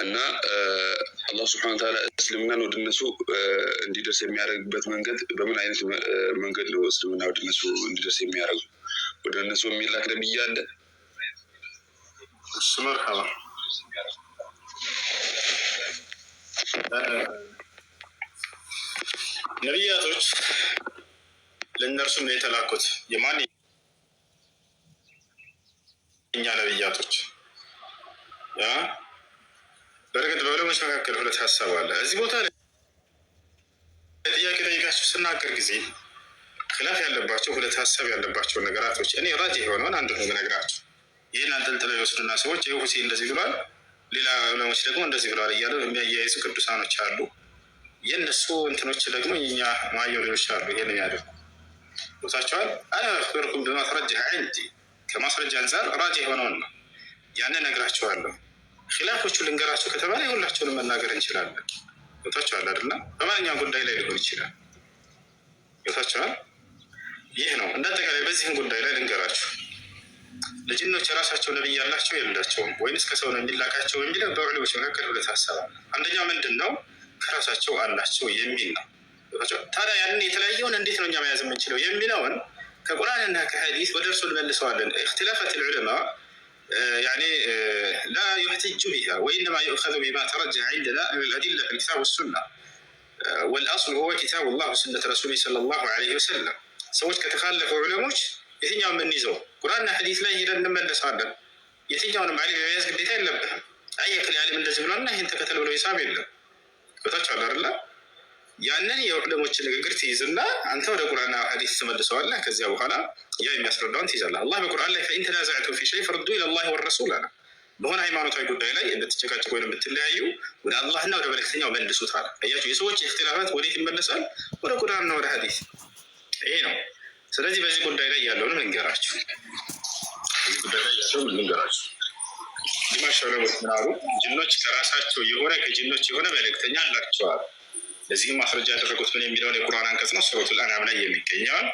እና አላህ ስብሐነ ወተዓላ እስልምናን ወደ እነሱ እንዲደርስ የሚያደርግበት መንገድ በምን አይነት መንገድ ነው? እስልምና ወደ እነሱ እንዲደርስ የሚያደርጉ ወደ እነሱ የሚላክ ነብይ አለ? መርሐባ ነቢያቶች ለእነርሱም ነው የተላኩት። የማን እኛ ነቢያቶች በረገድ በዑለሞች መካከል ሁለት ሀሳብ አለ። እዚህ ቦታ ላይ ጥያቄ ጠይቃችሁ ስናገር ጊዜ ክላፍ ያለባቸው ሁለት ሀሳብ ያለባቸው ነገራቶች እኔ ራጅህ የሆነውን አንድ ነው የምነግራችሁ። ይህን አንጠልጥለው ይወስዱና ሰዎች ይህ ሁሴን እንደዚህ ብሏል፣ ሌላ ዑለሞች ደግሞ እንደዚህ ብሏል እያሉ የሚያያይዙ ቅዱሳኖች አሉ። የእነሱ እንትኖች ደግሞ የኛ ማየሪዎች አሉ። ይሄን ያደርጉ ቦታቸዋል። አና አኽበርኩም በማስረጃ እንጂ ከማስረጃ አንፃር ራጅህ የሆነውን ነው ያንን ነግራችኋለሁ። ኺላፎቹ ልንገራቸው ከተባለ የሁላቸውንም መናገር እንችላለን። ቦታቸዋል አይደለ? በማንኛውም ጉዳይ ላይ ሊሆን ይችላል። ቦታቸዋል። ይህ ነው እንዳጠቃላይ በዚህም ጉዳይ ላይ ልንገራችሁ። ለጅኖች የራሳቸው ነብይ ያላቸው የላቸውም ወይንስ ከሰው ነው የሚላካቸው የሚለው በዑለሞች መካከል ሁለት ሀሳብ አለ። አንደኛው ምንድን ነው? ከራሳቸው አላቸው የሚል ነው። ታዲያ ያንን የተለያየውን እንዴት ነው እኛ መያዝ የምንችለው የሚለውን ከቁርአንና ከሐዲስ ወደ እርሱ እንመልሰዋለን። اختلافات العلماء يعني لا يحتج بها وإنما يؤخذ بما ترجح عندنا من الأدلة في الكتاب والسنة والأصل هو كتاب الله وسنة رسوله صلى الله عليه وسلم. ሰዎች ከተካለፉ ዑለሞች የትኛውን የምንይዘው ቁርአንና ሐዲስ ላይ ሄደን እንመለሳለን። የትኛውንም ዓሊም የመያዝ ግዴታ የለብህም። አየክል ዓሊም እንደዚህ ብሏልና ይህን ተከተል ብለው ሂሳብ የለም። ቦታቸዋል አይደለ? ያንን የዑለሞችን ንግግር ትይዝና አንተ ወደ ቁርአንና ሐዲስ ትመልሰዋለህ። ከዚያ በኋላ ያ የሚያስረዳውን ትይዛለህ። አላህ በቁርአን ላይ ፈኢን ተናዘዕቱም ፊ ሸይእ ፈርዱ ኢለላሂ ወረሱል አለ። በሆነ ሃይማኖታዊ ጉዳይ ላይ እንድትጨቃጨቁ ወይም ብትለያዩ ወደ አላህና ወደ መልእክተኛው መልሱት አለ። አያችሁ፣ የሰዎች ኢኽቲላፋት ወዴት ይመለሳል? ወደ ቁርአንና ወደ ሐዲስ። ይሄ ነው። ስለዚህ በዚህ ጉዳይ ላይ ያለውን ልንገራችሁ። ዲማሽ ዑለሞች ምን አሉ? ጅኖች ከራሳቸው የሆነ ከጅኖች የሆነ መልእክተኛ አላቸዋል። ለዚህም ማስረጃ ያደረጉት ምን የሚለውን የቁርአን አንቀጽ ነው። ሱረቱል አንዓም ላይ የሚገኘውን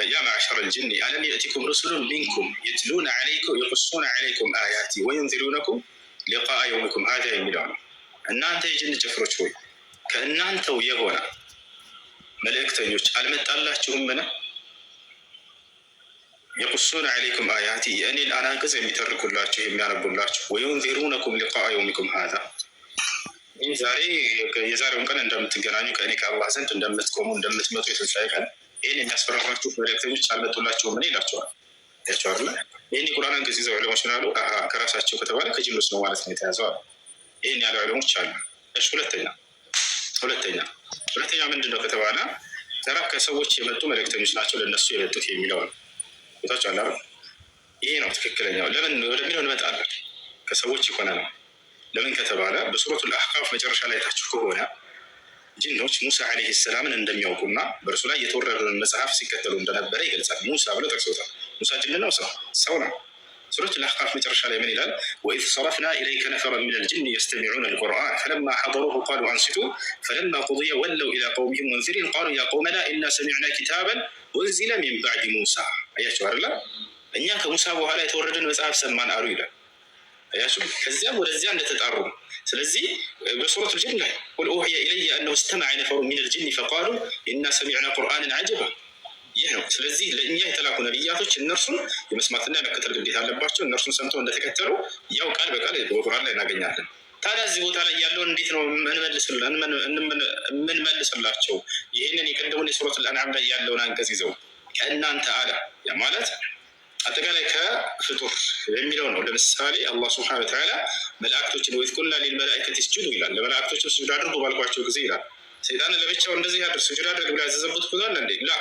ያ ማዕሸረ ልጅኒ አለም የእቲኩም ሩሱሉን ሚንኩም የትሉነ ዐለይኩም የቁሱነ ዐለይኩም አያቲ ወዩንዚሩነኩም ሊቃአ የውሚኩም ሃዛ የሚለው ነው። እናንተ የጅን ጭፍሮች ሆይ ከእናንተው የሆነ መልእክተኞች አልመጣላችሁምን? የቁሱነ ዐለይኩም አያቲ የእኔን አናቅጽ የሚተርኩላችሁ የሚያነቡላችሁ፣ ወዩንዚሩነኩም ሊቃአ የውሚኩም ሃዛ ይህ ዛሬ የዛሬውን ቀን እንደምትገናኙ ከእኔ ከአላህ ዘንድ እንደምትቆሙ እንደምትመጡ የትንሣኤ ቀን ይህን የሚያስፈራራችሁ መልእክተኞች አልመጡላችሁም? ምን ይላቸዋል? ያቸዋለ ይህን የቁርአን አንቀጽ ይዘው ዑለሞች ምን አሉ? ከራሳቸው ከተባለ ከጅኖች ነው ማለት ነው የተያዘው አሉ። ይህን ያለ ዑለሞች አሉ። እሺ ሁለተኛ ምንድን ነው ከተባለ ተራ ከሰዎች የመጡ መልእክተኞች ናቸው ለእነሱ የመጡት የሚለው ነው። ቦታቸው አለ። ይሄ ነው ትክክለኛው። ለምን ወደሚለው እንመጣለን። ከሰዎች የሆነ ነው። ለምን ከተባለ በሱረቱል አሕቃፍ መጨረሻ ላይ ታችሁ ከሆነ ጅኖች ሙሳ ዓለይሂ ሰላምን እንደሚያውቁና በእርሱ ላይ የተወረደውን መጽሐፍ ሲከተሉ እንደነበረ ይገልጻል። ሙሳ ብሎ ጠቅሶታል። ሙሳ ጅን ነው? ሰው ነው። ሱረቱል አሕቃፍ መጨረሻ ላይ ምን ይላል? ወኢዝ ሰረፍና ኢለይከ ነፈረን ሚነል ጅኒ የስተሚዑነ አልቁርአን ፈለማ ሐደሩሁ ቃሉ አንሲቱ ፈለማ ቁድየ ወለው ኢላ ቀውሚሂም ሙንዚሪን ቃሉ ያ ቀውመና ኢና ሰሚዕና ኪታበን ኡንዚለ ሚን ባዕድ ሙሳ። አያቸው አይደለ? እኛ ከሙሳ በኋላ የተወረደን መጽሐፍ ሰማን አሉ ይላል። አያችሁ፣ ከዚያም ወደዚያ እንደተጣሩ። ስለዚህ በሱረቱል ጅን ላይ ቁል ኡሕየ ኢለየ አነሁ እስተመዐ ነፈሩ ሚነል ጅኒ ፈቃሉ ኢና ሰሚዕና ቁርአንን ዐጀባ። ይህ ነው። ስለዚህ ለእኛ የተላኩ ነቢያቶች እነርሱን የመስማትና የመከተል ግዴታ አለባቸው። እነርሱን ሰምተው እንደተከተሉ ያው ቃል በቃል በቁርአን ላይ እናገኛለን። ታዲያ እዚህ ቦታ ላይ ያለውን እንዴት ነው የምንመልስላቸው? ይህንን የቀደሙን የሱረቱል አንዓም ላይ ያለውን አንቀጽ ይዘው ከእናንተ አለ ያ ማለት አጠቃላይ ከፍጡር የሚለው ነው። ለምሳሌ አላህ ሱብሓነሁ ወተዓላ መላእክቶችን ወኢዝ ቁልና ሊልመላኢከቲ እስጁዱ ይላል። ለመላእክቶችን ስጁድ አድርጉ ባልኳቸው ጊዜ ይላል። ሰይጣንን ለብቻው እንደዚህ ያድርግ ስጁድ አድርግ ብላ ያዘዘበት ቦታ አለ እንዴ? ላ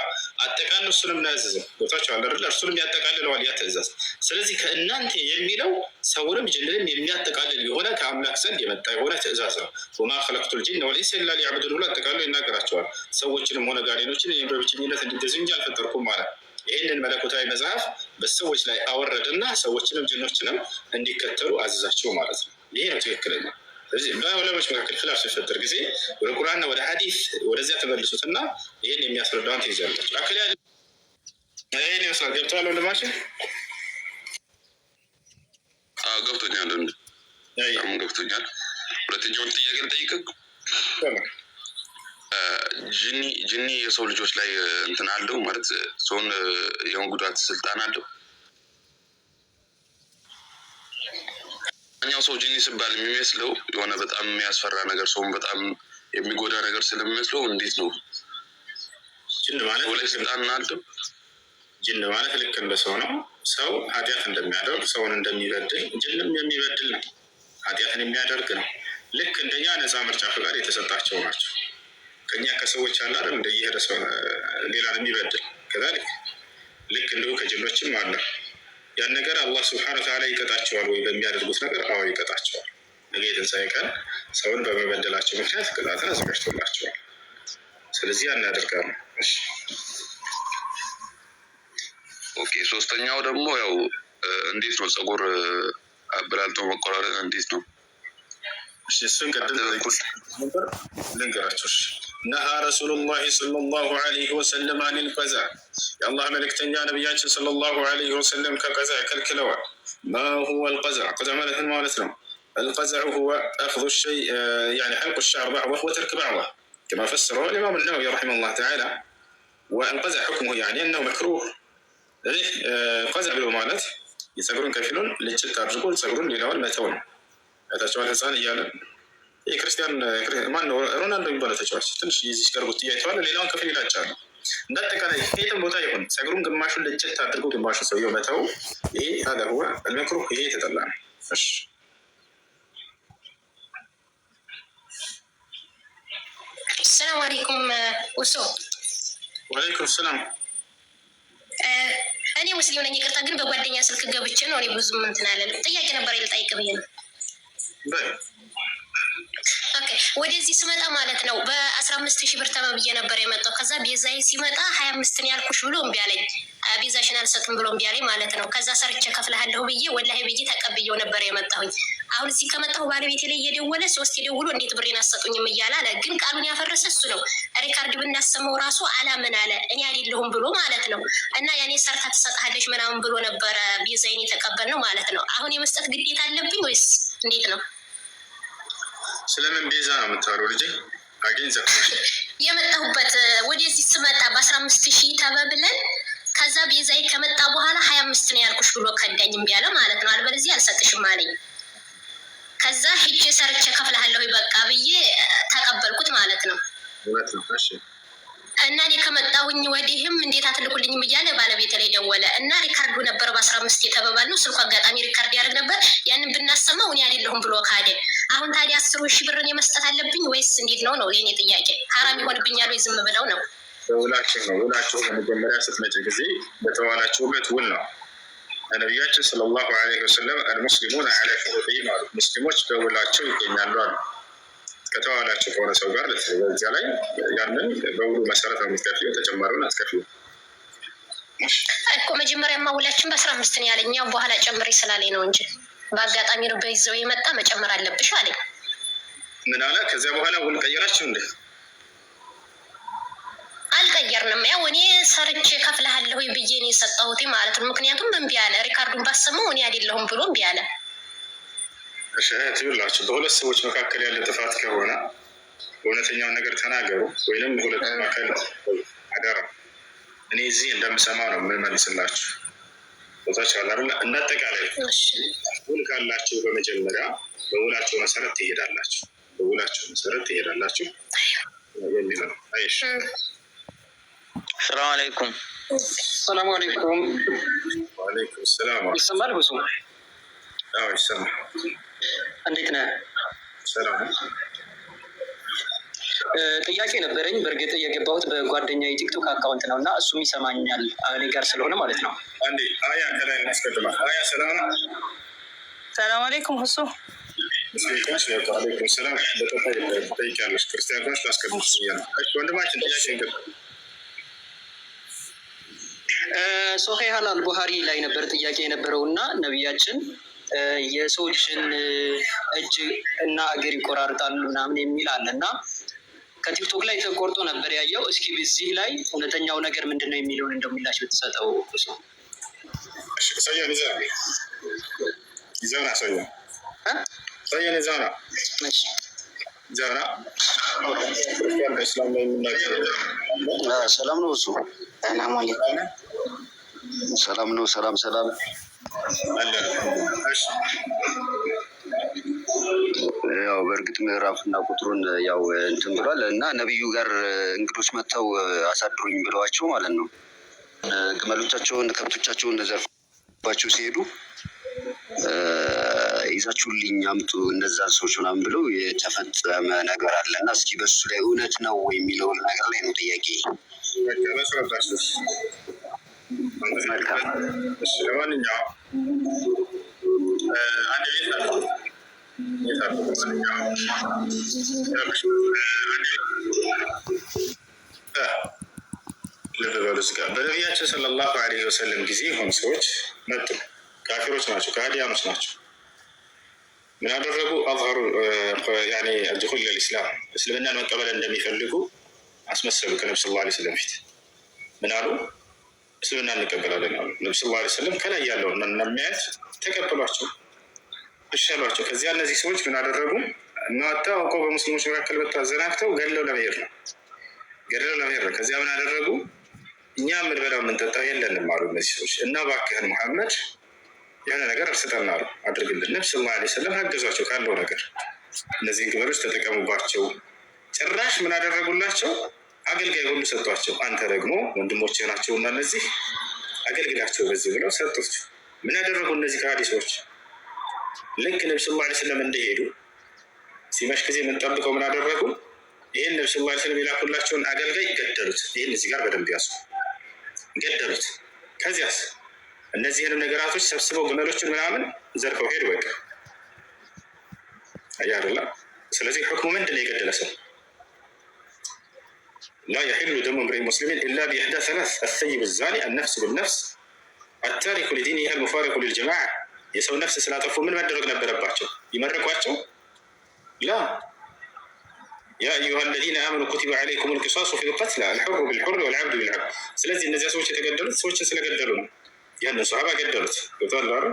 አጠቃላይ እሱንም ነው ያዘዘው። ቦታቸው አለ አይደል? እርሱንም ያጠቃልለዋል ያ ትእዛዝ። ስለዚህ ከእናንተ የሚለው ሰውንም ጅንንም የሚያጠቃልል የሆነ ከአምላክ ዘንድ የመጣ የሆነ ትእዛዝ ነው። ወማ ኸለቅቱል ጂነ ወልኢንሰ ኢላ ሊያዕቡዱን ብሎ አጠቃሎ ይናገራቸዋል። ሰዎችንም ሆነ ጋኔኖችን በብቸኝነት እንዲገዙ እንጂ አልፈጠርኩም ማለት። ይህንን መለኮታዊ መጽሐፍ በሰዎች ላይ አወረደና ሰዎችንም ጅኖችንም እንዲከተሉ አዘዛቸው ማለት ነው። ይሄ ነው ትክክለኛ። ስለዚህ በዑለሞች መካከል ኺላፍ ሲፈጠር ጊዜ ወደ ቁርአንና ወደ ሐዲስ ወደዚያ ተመልሱትና ይህን የሚያስረዳውን ትይዛላችሁ። አክል ያለ ይህን ይመስላል። ገብተዋል ወንድማችን? ገብቶኛል። በጣም ገብቶኛል። ሁለተኛውን ጥያቄ ልጠይቅህ። ጅኒ የሰው ልጆች ላይ እንትን አለው ማለት ሰውን የመጉዳት ስልጣን አለው? እኛው ሰው ጅኒ ሲባል የሚመስለው የሆነ በጣም የሚያስፈራ ነገር፣ ሰውን በጣም የሚጎዳ ነገር ስለሚመስለው እንዴት ነው ጅን ማለት ላይ ስልጣን አለው? ጅን ማለት ልክ እንደ ሰው ነው። ሰው ኃጢአት እንደሚያደርግ ሰውን እንደሚበድል ጅንም የሚበድል ነው፣ ኃጢአትን የሚያደርግ ነው። ልክ እንደኛ ነፃ ምርጫ ፈቃድ የተሰጣቸው ናቸው። ከኛ ከሰዎች አለ አይደል እንደየሄደ ሰው ሌላን የሚበድል ከዛልክ ልክ እንዲሁ ከጅኖችም አለ። ያን ነገር አላህ ሱብሓነሁ ወተዓላ ይቀጣቸዋል ወይ በሚያደርጉት ነገር? አዎ ይቀጣቸዋል። ነገ የትንሣኤ ቀን ሰውን በመበደላቸው ምክንያት ቅጣትን አዘጋጅቶላቸዋል። ስለዚህ ያን ያደርጋሉ። እሺ ኦኬ። ሶስተኛው ደግሞ ያው እንዴት ነው ፀጉር አበላልጦ መቆራረጥ እንዴት ነው? እሺ እሱን ቀደም ልንገራችሁ። ነሃ ረሱሉላህ ሰለላሁ ዐለይሂ ወሰለም አኒል ቀዛ፣ የአላህ መልእክተኛ ነቢያችን ሰለላሁ ዐለይሂ ወሰለም ከቀዛ ከልክለዋል። ማ ሁወ አልቀዛ? ቀዛ ማለት ምን ማለት ነው? القزع هو أخذ الشيء يعني حلق الشعر بعضه وترك بعضه كما فسره الإمام النووي رحمه الله تعالى. والقزع حكمه يعني أنه مكروه. قزع بالمالت يسقرون كفلون لجلت الرجل يسقرون للأول ما تون ተጫዋች ህፃን እያለ የክርስቲያን ማን ነው ሮናልዶ የሚባለው ተጫዋች ትንሽ ይዚሽ ቀርቦት እያይተዋል። ሌላውን ከፍል ይላጫሉ። እንዳጠቃላይ ከየትም ቦታ ይሆን ፀጉሩን ግማሹን ለጭት አድርጎ ግማሹ ሰውየው መተው ይሄ هذا هو المكروه፣ ይሄ የተጠላ ነው። እሺ ሰላም አለይኩም ወሶ። ወአለይኩም ሰላም። እኔ ሙስሊም ነኝ፣ ይቅርታ ግን በጓደኛ ስልክ ገብቼ ነው። እኔ ብዙም እንትን አለልም። ጥያቄ ነበር ልጠይቅ ብዬ ነው። ኦኬ ወደዚህ ስመጣ ማለት ነው በ15,000 ብር ተበብዬ ነበር የመጣው። ከዛ ቤዛዬ ሲመጣ 25 ነው ያልኩሽ ብሎ እምቢ አለኝ። ቤዛሽን አልሰጥም ብሎ እምቢ አለኝ ማለት ነው። ከዛ ሰርቼ ከፍልሃለሁ ብዬ ወላሂ ብዬ ተቀብዬው ነበር የመጣሁኝ። አሁን እዚህ ከመጣሁ ባለቤቴ ላይ እየደወለ 3 የደውሎ እንዴት ብሬን አሰጡኝም እያለ አለ። ግን ቃሉን ያፈረሰ እሱ ነው። ሪካርድ ብናሰማው ራሱ አላምን አለ፣ እኔ አይደለሁም ብሎ ማለት ነው። እና ያኔ ሰርታ ትሰጥሃለች ምናምን ብሎ ነበረ ቤዛዬን የተቀበልነው ማለት ነው። አሁን የመስጠት ግዴታ አለብኝ ወይስ እንዴት ነው? ስለምን ቤዛ ነው የምታወራው ልጄ? አገኝዘ የመጣሁበት ወደዚህ ስመጣ በ15,000 ተበብለን ከዛ ቤዛዬ ከመጣ በኋላ 25 ነው ያልኩሽ ብሎ ከዳኝ እምቢ አለ ማለት ነው። አልበለዚህ አልሰጥሽም አለኝ። ከዛ ሂጄ ሰርቼ ከፍልሃለሁ በቃ ብዬ ተቀበልኩት ማለት ነው። እና እኔ ከመጣሁኝ ወዲህም እንዴት አትልኩልኝም እያለ ባለቤት ላይ ደወለ እና ሪካርዱ ነበር በ15 የተበባልነው። ስልኩ አጋጣሚ ሪካርድ ያደርግ ነበር። ያንን ብናሰማው እኔ አይደለሁም ብሎ ካደ። አሁን ታዲያ 10,000 ብርን የመስጠት አለብኝ ወይስ እንዴት ነው ነው የኔ ጥያቄ? ሀራም ይሆንብኛል ወይ ዝም ብለው ነው? በውላችሁ ነው። ውላችሁ በመጀመሪያ ስትመጪ ጊዜ በተዋላችሁበት ውል ነው። ነቢያችን ሰለላሁ ዐለይሂ ወሰለም አልሙስሊሙን ዐላ ሹሩጢሂም አሉ። ሙስሊሞች በውላቸው ይገኛሉ አሉ። ከተዋላቸው ከሆነ ሰው ጋር በዚያ ላይ ያንን በውሉ መሰረት ነው የምትከፍይው፣ ተጨማሪውን አትከፍይው እኮ። መጀመሪያማ ውላችን በ15 ነው ያለኝ፣ ያው በኋላ ጨምሪ ስላለኝ ነው እንጂ በአጋጣሚ ነው በይዘው የመጣ መጨመር አለብሽ አለኝ። ምን አለ? ከዚያ በኋላ ውል ቀየራችሁ እንዴ? አልቀየርንም። ያው እኔ ሰርቼ ከፍልሃለሁ ብዬ ነው የሰጠሁት ማለት ነው። ምክንያቱም እምቢ አለ። ሪካርዱን ባሰማው እኔ አይደለሁም ብሎ እምቢ አለ። እሺ ትብላችሁ። በሁለት ሰዎች መካከል ያለ ጥፋት ከሆነ እውነተኛውን ነገር ተናገሩ፣ ወይንም ሁለቱ መካከል አደራ። እኔ እዚህ እንደምሰማ ነው የምመልስላችሁ። ቦታች አላርላ እንዳጠቃላይ ውል ካላችሁ በመጀመሪያ በውላቸው መሰረት ትሄዳላችሁ። በውላቸው መሰረት ትሄዳላችሁ የሚለው ነው። አይሽ ሰላም አለይኩም። ሰላም አለይኩም። ወአለይኩም ሰላም። ይሰማል? ብዙ አዎ ይሰማል። እንዴት ነህ? ሰላም። ጥያቄ ነበረኝ። በእርግጥ የገባሁት በጓደኛ የቲክቶክ አካውንት ነው እና እሱም ይሰማኛል እኔ ጋር ስለሆነ ማለት ነው። አንዴ አያ ከላይ እናስቀድማ። አያ ሰላም። ሰላም አለይኩም ሁሱ። ሙስሊሞች አለይኩም ሰላም። በተታይ ጠይቂያለሽ። ክርስቲያኖች ላስቀድም ነው። እሺ ወንድማችን ጥያቄ እንግዲህ ሶሒህ አልቡኻሪ ላይ ነበር ጥያቄ የነበረው እና ነቢያችን የሰዎችን እጅ እና እግር ይቆራርጣሉ ምናምን የሚል አለ እና ከቲክቶክ ላይ ተቆርጦ ነበር ያየው። እስኪ በዚህ ላይ እውነተኛው ነገር ምንድን ነው የሚለውን እንደምላሽ ብትሰጠው። ሰየን ይዘን አሳየን። صحيح زانا زانا الإسلام لا يمنع ሰላም ነው እሱ ሰላም አለይኩም ሰላም ነው ሰላም ያው በእርግጥ ምዕራፍና ቁጥሩን ያው እንትን ብሏል እና ነብዩ ጋር እንግዶች መጥተው አሳድሩኝ ብለዋቸው ማለት ነው ግመሎቻቸውን ከብቶቻቸውን ዘርፈዋቸው ሲሄዱ ይዛችሁልኝ አምጡ እነዛን ሰዎች ምናምን ብለው የተፈጸመ ነገር አለ እና እስኪ በሱ ላይ እውነት ነው የሚለውን ነገር ላይ ነው ጥያቄ። ለማንኛውም አንድ በነቢያችን ሰለላሁ ዐለይሂ ወሰለም ጊዜ የሆኑ ሰዎች መጡ። ካፊሮች ናቸው፣ ከሃዲያኖች ናቸው። ምን አደረጉ? አظهሩ ያኔ الدخول الى الاسلام እስልምናን መቀበል እንደሚፈልጉ አስመሰሉ። ከነብዩ ሰለላሁ ዐለይሂ ወሰለም ፊት ምን አሉ? እስልምና እንቀበላለን አሉ። ነብዩ ሰለላሁ ዐለይሂ ወሰለም ከላይ ያለውን እናሚያት ተቀበሏቸው፣ እሺ አሏቸው። ከዚያ እነዚህ ሰዎች ምን አደረጉ? እናወጣ አውቀው በሙስሊሞች መካከል በተዘናግተው ገድለው ለመሄድ ነው። ከዚያ ምን አደረጉ? እኛ የምንበላው የምንጠጣው የለንም አሉ እነዚህ ሰዎች። እና እባክህን ሙሐመድ የሆነ ነገር እርስጠን አሉ፣ አድርግልን። ነብዩ ሰለላሁ ዐለይሂ ወሰለም አገዟቸው ካለው ነገር። እነዚህን ግመሎች ተጠቀሙባቸው። ጭራሽ ምን አደረጉላቸው? አገልጋይ ሁሉ ሰጧቸው። አንተ ደግሞ ወንድሞችህ ናቸውና እነዚህ አገልግላቸው በዚህ ብለው ሰጡት። ምን ያደረጉ እነዚህ ከሃዲ ሰዎች? ልክ ነብዩ ሰለላሁ ዐለይሂ ወሰለም እንደሄዱ ሲመሽ ጊዜ የምንጠብቀው ምን አደረጉ? ይህን ነብዩ ሰለላሁ ዐለይሂ ወሰለም የላኩላቸውን አገልጋይ ገደሉት። ይህን እዚህ ጋር በደንብ ያሱ ገደሉት። ከዚያስ እነዚህንም ነገራቶች ሰብስበው ግመሎችን ምናምን ዘርፈው ሄዱ። በቃ አያርላ። ስለዚህ ሁክሙ ምንድን ነው? የገደለ ሰው لا يحل دم امرئ مسلم الا باحدى ثلاث: الثيب الزاني، النفس بالنفس، التارك لدينه المفارق للجماعه። የሰው ነፍስ ስላጠፉ ምን መደረግ ነበረባቸው? ይመረቋቸው? ላ ያ አዩሃ الذين امنوا كتب عليكم القصاص في القتلى الحر بالحر والعبد بالعبد። ስለዚህ እነዚያ ሰዎች የተገደሉት ሰዎችን ስለገደሉ ነው። ያንን ሷሃባ ገደሉት። ገብቷል አይደል?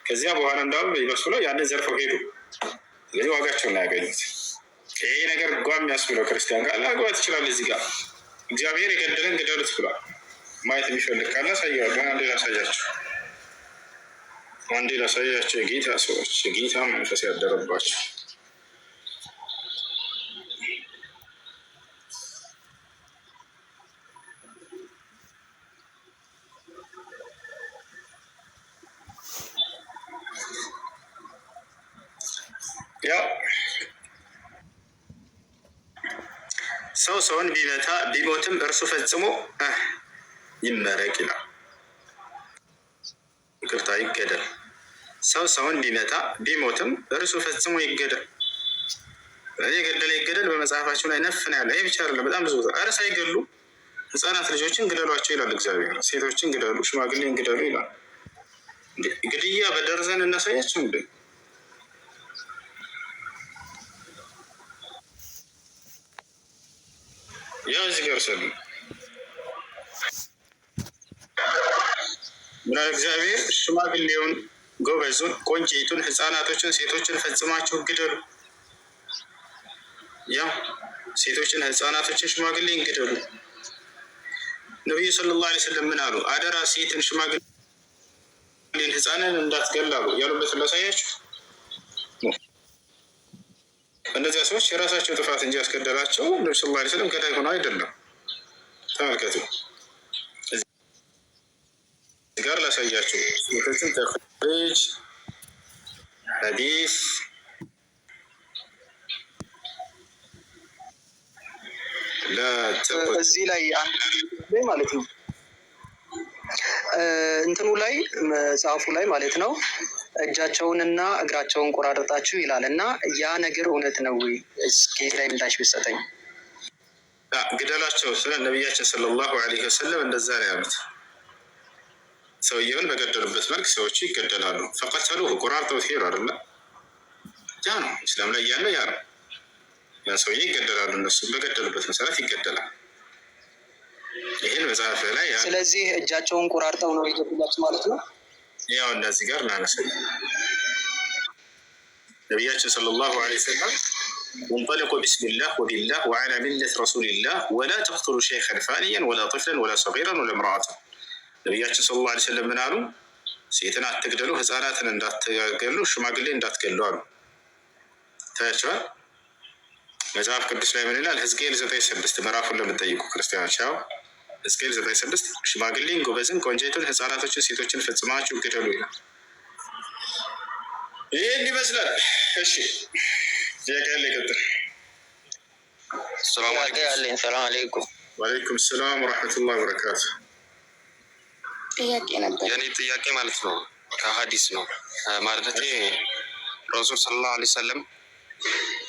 ከዚያ በኋላ እንዳሉ ይመስለው ያንን ዘርፈው ሄዱ። ስለዚህ ዋጋቸውን ያገኙት። ይሄ ነገር ጓም ያስብለው ክርስቲያን ጋር ላግባት ይችላል። እዚህ ጋር እግዚአብሔር የገደለን ግደሉት ብሏል። ማየት የሚፈልግ ካለ ሳያለሁ አንዴ ላሳያቸው የጌታ ሰዎች የጌታ መንፈስ ያደረባቸው ያው ሰው ሰውን ቢመታ ቢሞትም እርሱ ፈጽሞ ይመረቅ ይላል። ይቅርታ ይገደል። ሰው ሰውን ቢመታ ቢሞትም እርሱ ፈጽሞ ይገደል። የገደለ ይገደል በመጽሐፋቸው ላይ ነፍ ነው ያለ። ይህ ብቻ አይደለም፣ በጣም ብዙ ቦታ ኧረ ሳይገሉ ህፃናት ልጆችን ግደሏቸው ይላል እግዚአብሔር። ሴቶችን ግደሉ፣ ሽማግሌን ግደሉ ይላል። ግድያ በደርዘን እናሳያቸው እንዴ? ያው እዚህ ጋር ሰሉ ምን አለ እግዚአብሔር? ሽማግሌውን፣ ጎበዙን፣ ቆንጆይቱን፣ ህፃናቶችን፣ ሴቶችን ፈጽማችሁ ግደሉ። ያው ሴቶችን፣ ህፃናቶችን፣ ሽማግሌን ግደሉ። ነቢዩ ሰለላሁ ዐለይሂ ወሰለም ምን አሉ? አደራ ሴትን፣ ሽማግሌን፣ ህፃንን እንዳትገላሉ ያሉበትን ላሳያችሁ። እነዚያ ሰዎች የራሳቸው ጥፋት እንጂ ያስገደላቸው ነብዩ ሰለላሁ ዐለይሂ ወሰለም ገዳይ ሆነው አይደለም። ተመልከቱ፣ እዚህ ጋር ላሳያችሁ። ሱነትን ተኽሪጅ ሐዲስ እዚህ ላይ አንድ ማለት ነው እንትኑ ላይ መጽሐፉ ላይ ማለት ነው እጃቸውንና እግራቸውን ቆራረጣችሁ ይላል እና ያ ነገር እውነት ነው ወይ? እስኪ ላይ ምላሽ ብትሰጠኝ። ግደላቸው ስለ ነቢያችን ሰለላሁ ዐለይሂ ወሰለም እንደዛ ነው ያሉት። ሰውየውን በገደሉበት መልክ ሰዎቹ ይገደላሉ። ፈቀተሉሁ ቆራርጠውት ሄዱ አይደለ? ያ ነው እስላም ላይ ያለ ያ ነው። ያ ሰውዬ ይገደላሉ። እነሱ በገደሉበት መሰረት ይገደላል። ይህን መጽሐፍ ላይ ስለዚህ እጃቸውን ቆራርጠው ነው የገደሏቸው ማለት ነው። ያው እንደዚህ ጋር እናነሳለን። ነቢያችን ሰለላሁ ዐለይሂ ወሰለም ወንጠሊቁ ቢስሚላህ ወቢላህ ወዐላ ሚለት ረሱሊላህ ወላ ተቅቱሉ ሸይኸን ፋንየን ወላ ጥፍለን ወላ ሰጊረን ወላ ምርአተን። ነቢያችን ሰለላሁ ዐለይሂ ወሰለም ምን አሉ? ሴትን አትግደሉ፣ ህፃናትን እንዳትገሉ፣ ሽማግሌ እንዳትገሉ አሉ። ታያቸዋል። መጽሐፍ ቅዱስ ላይ ምን ይላል? ሕዝቅኤል 9:6 ምዕራፉን ለምትጠይቁ ክርስቲያኖች ያው ሕዝቅኤል 9:6 ሽማግሌን፣ ጎበዝን፣ ቆንጆይቱን፣ ህፃናቶችን፣ ሴቶችን ፈጽማችሁ ግደሉ ይላል። ይህን ይመስላል። እሺ ጥያቄ ያለ ይቀጥል። ሰላም አለይኩም። ወአለይኩም ሰላም ወረሕመቱላሂ ወበረካቱ። ጥያቄ ነበር። የኔ ጥያቄ ማለት ነው ከሀዲስ ነው ማለቴ ረሱል ሰለላሁ ዐለይሂ ወሰለም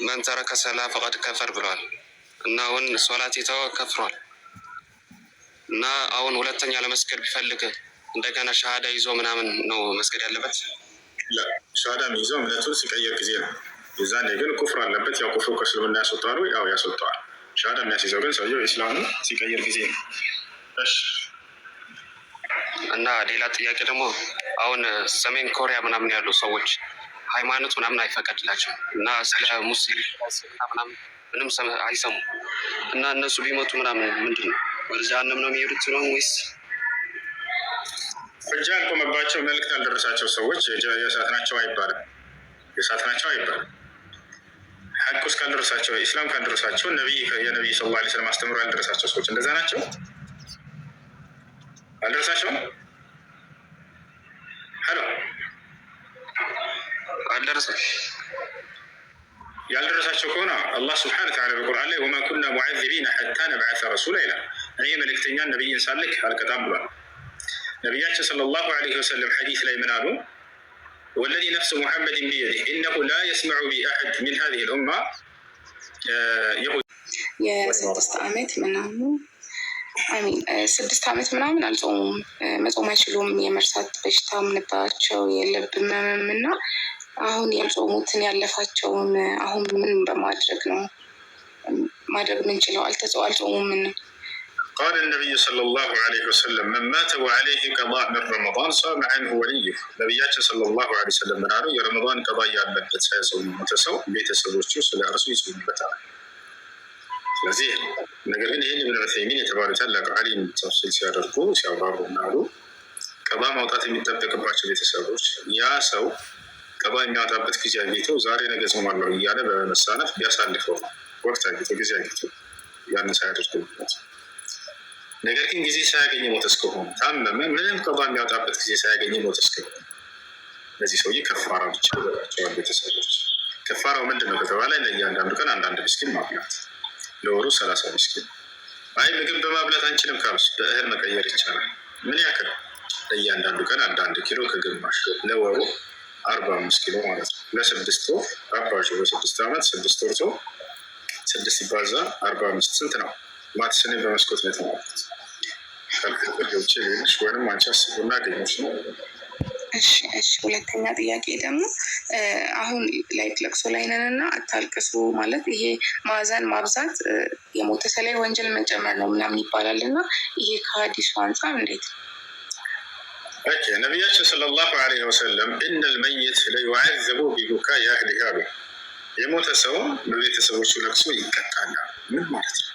መን ተረከ ሰላ ፈቀድ ከፈር ብለዋል እና አሁን ሶላት የተወ ከፍሯል እና አሁን ሁለተኛ ለመስገድ ቢፈልግ እንደገና ሻሃዳ ይዞ ምናምን ነው መስገድ ያለበት? ሻሃዳ የሚይዘው እምነቱን ሲቀየር ጊዜ ነው። የዛኔ ግን ኩፍር አለበት። ያው ኩፍሩ ከእስልምና ያስወጣሉ፣ ያው ያስወጣዋል። ሻሃዳ የሚያስይዘው ግን ሰውየው ኢስላምን ሲቀየር ጊዜ ነው። እሺ እና ሌላ ጥያቄ ደግሞ አሁን ሰሜን ኮሪያ ምናምን ያሉ ሰዎች ሃይማኖት ምናምን አይፈቀድላቸውም እና ስለ ሙስሊም ምናምን ምንም አይሰሙም እና እነሱ ቢመጡ ምናምን ምንድን ነው ወደ ጀሃነም ነው የሚሄዱት ነው ወይስ? ፍጃ ያልቆመባቸው መልዕክት ያልደረሳቸው ሰዎች የእሳት ናቸው አይባልም። የእሳት ናቸው አይባልም። ሐቅ ውስጥ ካልደረሳቸው፣ ኢስላም ካልደረሳቸው፣ የነቢይ ሰለላሁ ዐለይሂ ወሰለም አስተምሮ ያልደረሳቸው ሰዎች እንደዛ ናቸው። አልደረሳቸውም። ሄሎ አልደረሰም። ያልደረሳቸው ከሆነ አላህ ስብሐነ ወተዓላ በቁርአን ላይ ወማ ኩና ሙዐዚቢነ ሐታ ነብዐሰ ረሱላ ይላል። እኔ መልእክተኛን ነቢይን ሳልክ አልቀጣም ብሏል። ነቢያችን ሰለላሁ ዐለይሂ ወሰለም ሐዲስ ላይ ምን አሉ? ወለዚ ነፍሱ ሙሐመድን ቢየዲህ ኢነሁ ላ የስመዑ ቢ አሐድ ሚን ሀዚሂ ልኡማ የ6 ዓመት ምናምን 6 ዓመት ምናምን አልጾሙም፣ መጾም አይችሉም። የመርሳት በሽታም ነበራቸው፣ የልብ ህመምም እና አሁን ያልጾሙትን ያለፋቸውን አሁን ምን በማድረግ ነው ማድረግ ምንችለው? አልጾሙም። ምን قال النبي صلى الله عليه وسلم من مات وعليه قضاء من رمضان صام عنه وليه ነቢያችን صلى الله عليه وسلم ምን አሉ? የረመዳን ቀዷ ያለበት ሳይጾም የሞተ ሰው ቤተሰቦቹ ስለ እርሱ ይጾሙበታል። ስለዚህ ነገር ግን ይህን ኢብኑ ዑሰይሚን የተባሉ ታላቅ ዓሊም ተፍሲል ሲያደርጉ ሲያብራሩ ምን አሉ? ቀዷ ማውጣት የሚጠበቅባቸው ቤተሰቦች ያ ሰው ቀዷ የሚያወጣበት ጊዜ አግኝተው ዛሬ ነገ ጾማለሁ እያለ በመሳነፍ ቢያሳልፈው ወቅት አግኝተው ጊዜ አግኝተው ያን ሳያደርግ ምክንያት ነገር ግን ጊዜ ሳያገኝ ሞተ እስከሆነ ታመመ፣ ምንም ቀዷ የሚያወጣበት ጊዜ ሳያገኝ ሞተ እስከሆነ በዚህ ሰውዬ ከፋራ ብቻ ይበላቸዋል ቤተሰቦች። ከፋራው ምንድን ነው ከተባለ ለእያንዳንዱ ቀን አንዳንድ ምስኪን ማብላት፣ ለወሩ 30 ምስኪን። አይ ምግብ በማብላት አንችልም ካሉስ በእህል መቀየር ይቻላል። ምን ያክል? ለእያንዳንዱ ቀን 1 ኪሎ ከግማሽ፣ ለወሩ 45 ኪሎ ማለት ነው። ለ6 ወር 40 በ6 ዓመት 6 ወር ሰው 6 ሲባዛ 45 ስንት ነው? ማትስኔ በመስኮት ነው የተማርኩት። ካልኩሌተሮች ሌሎች ወይም አንቺ አስቡና ገኞች ነው። እሺ ሁለተኛ ጥያቄ ደግሞ አሁን ላይክ ለቅሶ ላይ ነን እና አታልቅሱ ማለት ይሄ ማዘን ማብዛት የሞተ ሰው ላይ ወንጀል መጨመር ነው ምናምን ይባላል እና ይሄ ከሀዲሱ አንጻር እንዴት ነው? ነቢያችን ሰለላሁ ዐለይሂ ወሰለም ኢነል መይት ለዩዐዘቡ ቢቡካኢ አህሊሂ አሉ። የሞተ ሰው በቤተሰቦቹ ለቅሶ ይቀጣል። ምን ማለት ነው?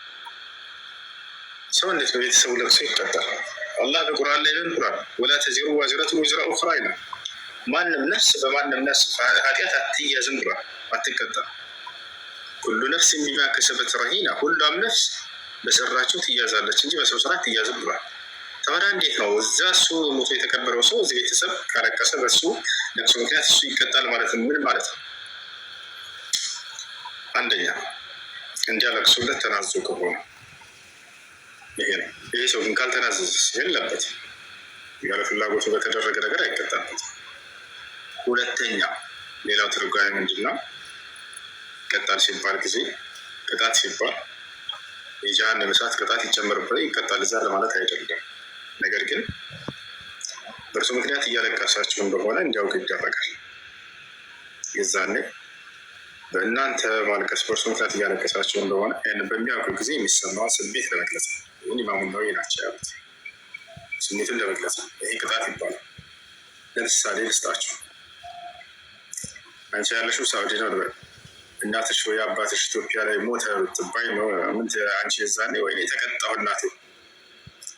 ሰው እንዴት በቤተሰቡ ለቅሶ ይቀጣል? አላህ በቁርአን ላይ ምን ብሏል? ወላ ተዚሩ ዋዚረቱን ወዝራ ኡኽራ ይላል። ማንም ነፍስ በማንም ነፍስ ኃጢአት አትያዝም ብሏል፣ አትቀጣም። ኩሉ ነፍስ ቢማ ከሰበት ረሂና፣ ሁሏም ነፍስ በሰራቸው ትያዛለች እንጂ በሰው ስራ አትያዝም ብሏል። ታዲያ እንዴት ነው እዛ እሱ ሞቶ የተቀበረው ሰው እዚህ ቤተሰብ ካለቀሰ በሱ ለቅሶ ምክንያት እሱ ይቀጣል ማለት ነው? ምን ማለት ነው? አንደኛ እንዲያለቅሱለት ተናዞ ከሆነ ይሄ ነው። ይሄ ሰው ግን ካልተናዘዘ የለበት፣ ያለ ፍላጎቱ በተደረገ ነገር አይቀጣበት። ሁለተኛ ሌላው ትርጓሜ ምንድን ነው? ይቀጣል ሲባል ጊዜ ቅጣት ሲባል የጀሃነም እሳት ቅጣት ይጨመርበት ይቀጣል እዛ ለማለት አይደለም። ነገር ግን በእርሱ ምክንያት እያለቀሳችሁ እንደሆነ እንዲያውቅ ይደረጋል። የዛኔ በእናንተ ማልቀስ በእርሱ ምክንያት እያለቀሳችሁ እንደሆነ ይህን በሚያውቁ ጊዜ የሚሰማውን ስሜት ለመግለጽ ነው። ይህን ኢማሙ ነወዊ ናቸው ያሉት፣ ስሜትን ለመግለጽ ነው። ይሄ ቅጣት ይባላል። ለምሳሌ ልስጣችሁ። አንቺ ያለሽው ሳውዲ ነው ልበል። እናትሽ ወይ አባትሽ ኢትዮጵያ ላይ ሞተ ብትባይ ነው ምን አንቺ የዛኔ ወይኔ ተቀጣሁ እናቴ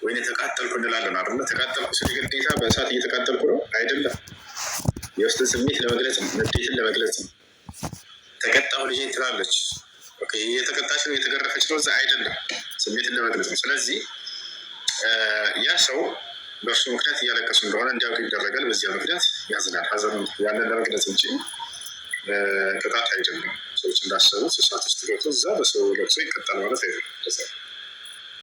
ወይኔ ተቃጠልኩ እንላለን አይደለ? ተቃጠልኩ ስለ ግዴታ በእሳት እየተቃጠልኩ ነው አይደለም። የውስጥን ስሜት ለመግለጽ ነው፣ ንዴትን ለመግለጽ ነው። ተቀጣሁ ልጄ ትላለች። የተቀጣች ነው የተገረፈች ነው እዛ አይደለም፣ ስሜትን ለመግለጽ ነው። ስለዚህ ያ ሰው በእርሱ ምክንያት እያለቀሱ እንደሆነ እንዲያውቅ ይደረጋል። በዚያ ምክንያት ያዝናል። ሀዘን ያንን ለመግለጽ እንጂ ቅጣት አይደለም። ሰዎች እንዳሰቡት እሳት ውስጥ ገብቶ እዛ በሰው ለቅሶ ይቀጣል ማለት አይደለም።